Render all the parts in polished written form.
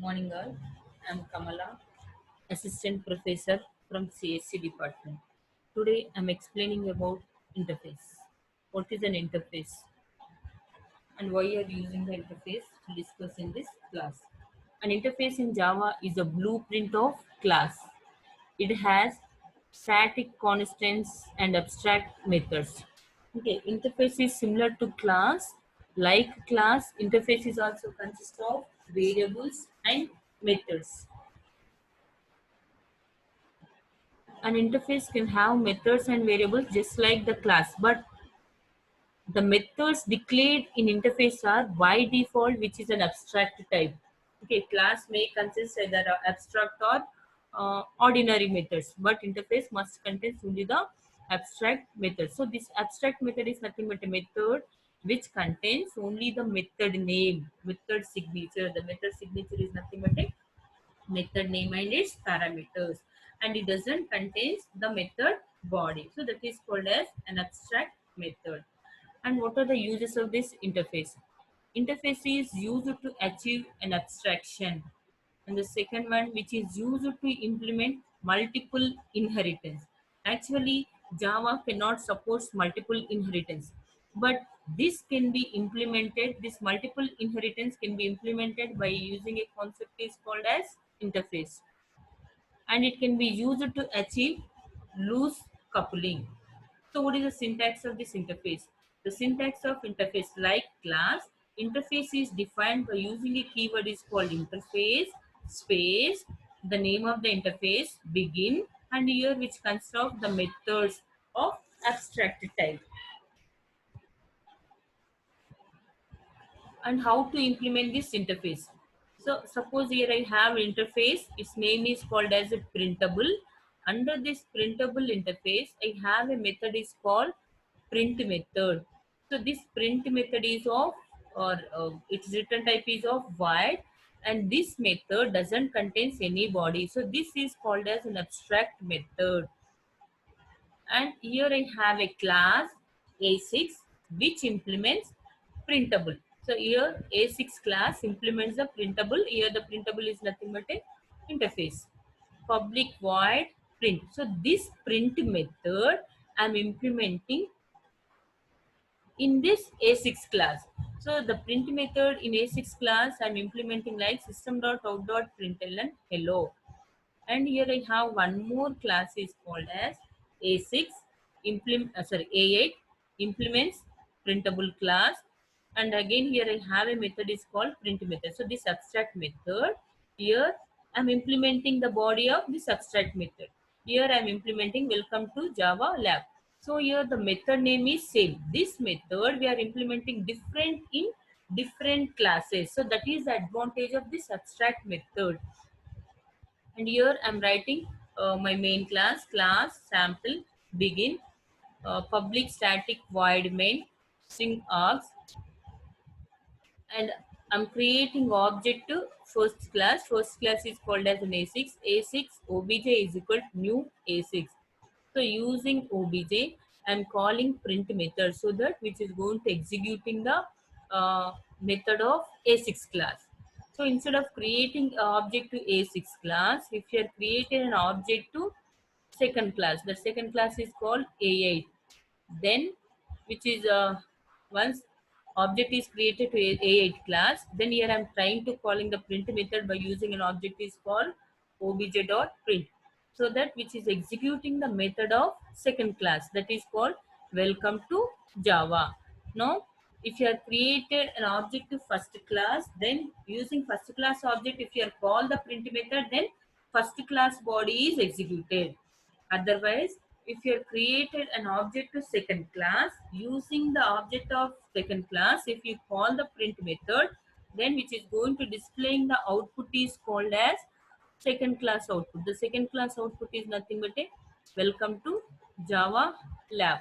Morning all. I'm Kamala, Assistant Professor from CSC Department. Today I'm explaining about interface. What is an interface and why you are using the interface to discuss in this class. An interface in Java is a blueprint of class. It has static constants and abstract methods. Okay, interface is similar to class. Like class, interface is also consists of variables and methods. An interface can have methods and variables just like the class, but the methods declared in interface are by default, which is an abstract type. Okay, class may consist either of abstract or ordinary methods, but interface must contain only the abstract method. So this abstract method is nothing but a method which contains only the method name, method signature. The method signature is nothing but a method name and its parameters, and it doesn't contains the method body, so that is called as an abstract method. And what are the uses of this interface? Interface is used to achieve an abstraction, and the second one which is used to implement multiple inheritance. Actually, Java cannot support multiple inheritance, but this multiple inheritance can be implemented by using a concept is called as interface, and it can be used to achieve loose coupling. So what is the syntax of this interface? The syntax of interface, like class, interface is defined by using a keyword is called interface space, the name of the interface, begin, and here which consists of the methods of abstract type. And how to implement this interface. So suppose here I have interface, its name is called as a printable. Under this printable interface, I have a method is called print method. So this print method is of, or its return type is of void, and this method doesn't contains any body. So this is called as an abstract method. And here I have a class A6 which implements printable. So here A6 class implements the printable. Here the printable is nothing but a interface. Public void print. So this print method I'm implementing in this A6 class. So the print method in A6 class I'm implementing like system.out.println hello. And here I have one more class is called as A6 A8 implements printable class, and again here I have a method is called print method. So this abstract method, here I'm implementing the body of this abstract method. Here I'm implementing welcome to Java lab. So here the method name is same. This method we are implementing different in different classes. So that is the advantage of this abstract method. And here I'm writing my main class sample begin, public static void main string args, and I'm creating object to first class is called as an a6 obj is equal to new a6. So using obj I'm calling print method, so that which is going to executing the method of a6 class. So instead of creating an object to a6 class, if you are creating an object to second class, the second class is called a8. Then which is once object is created to a8 class, then here I'm trying to calling the print method by using an object is called obj.print, so that which is executing the method of second class, that is called welcome to Java. Now if you have created an object to first class, then using first class object, if you are call the print method, then first class body is executed. Otherwise, if you have created an object to second class, using the object of second class, if you call the print method, then which is going to displaying the output is called as second class output. The second class output is nothing but a welcome to Java lab.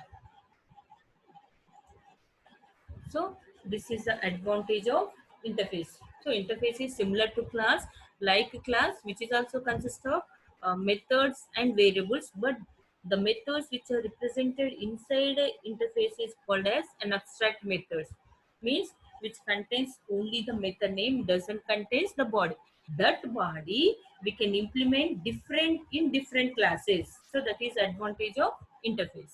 So this is the advantage of interface. So interface is similar to class, like class, which is also consists of methods and variables, but the methods which are represented inside a interface is called as an abstract methods, means which contains only the method name, doesn't contains the body. That body we can implement different in different classes. So that is advantage of interface.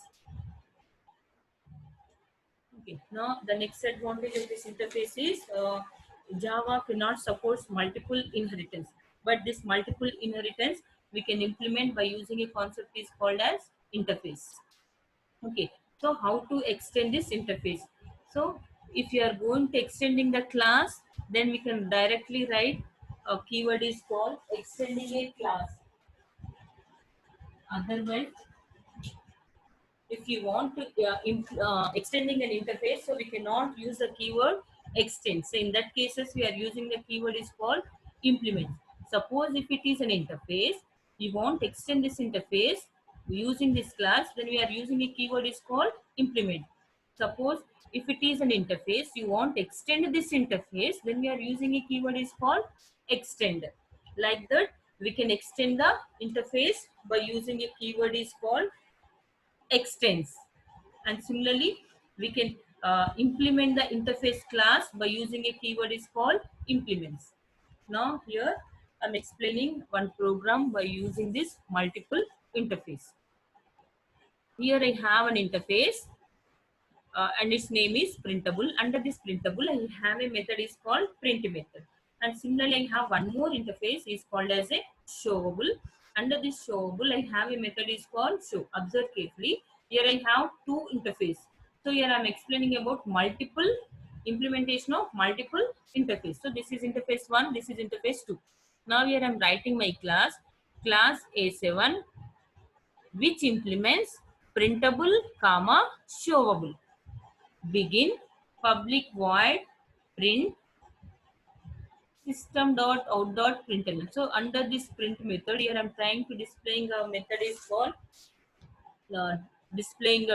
Okay, now the next advantage of this interface is Java cannot support multiple inheritance, but this multiple inheritance we can implement by using a concept is called as interface. Okay, so how to extend this interface? So if you are going to extending the class, then we can directly write a keyword is called extending a class. Otherwise, if you want to extending an interface, so we cannot use the keyword extend. So in that cases we are using the keyword is called implement. Suppose if it is an interface, we want to extend this interface using this class, then we are using a keyword is called implement. Suppose if it is an interface, you want to extend this interface, then we are using a keyword is called extend. Like that we can extend the interface by using a keyword is called extends. And similarly, we can implement the interface class by using a keyword is called implements. Now here I'm explaining one program by using this multiple interface. Here I have an interface and its name is printable. Under this printable, I have a method is called print method. And similarly, I have one more interface is called as a showable. Under this showable, I have a method is called show. Observe carefully. Here I have two interface. So here I am explaining about multiple implementation of multiple interface. So this is interface one, this is interface two. Now here I am writing my class A7, which implements printable, comma, showable. Begin public void print system.out.println. So under this print method, here I'm trying to displaying a method is called uh, displaying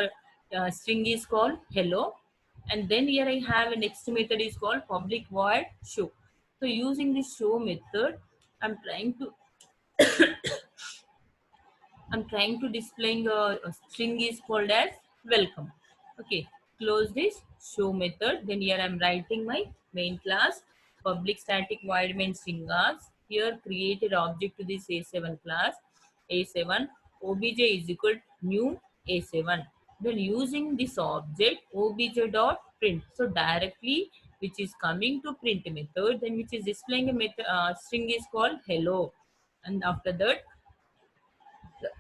a string is called hello, and then here I have a next method is called public void show. So using this show method, I'm trying to displaying a string is called as welcome. Okay, close this show method. Then here I'm writing my main class public static void main string as. Here created object to this A7 class. A7 obj is equal to new A7. Then using this object obj dot print. So directly which is coming to print method, then which is displaying a method, string is called hello. And after that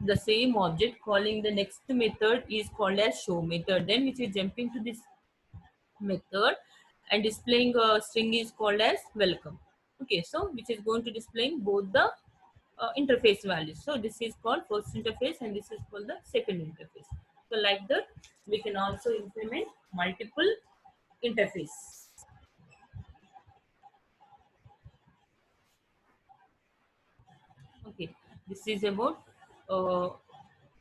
the same object calling the next method is called as show method, then which is jumping to this method and displaying a string is called as welcome. Okay, so which is going to displaying both the interface values. So this is called first interface and this is called the second interface. So like that we can also implement multiple interface. Okay, this is about uh,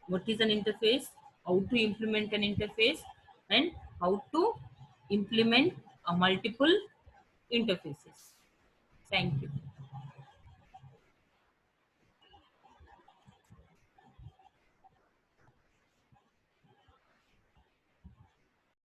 what is an interface, how to implement an interface, and how to implement a multiple interfaces. Thank you.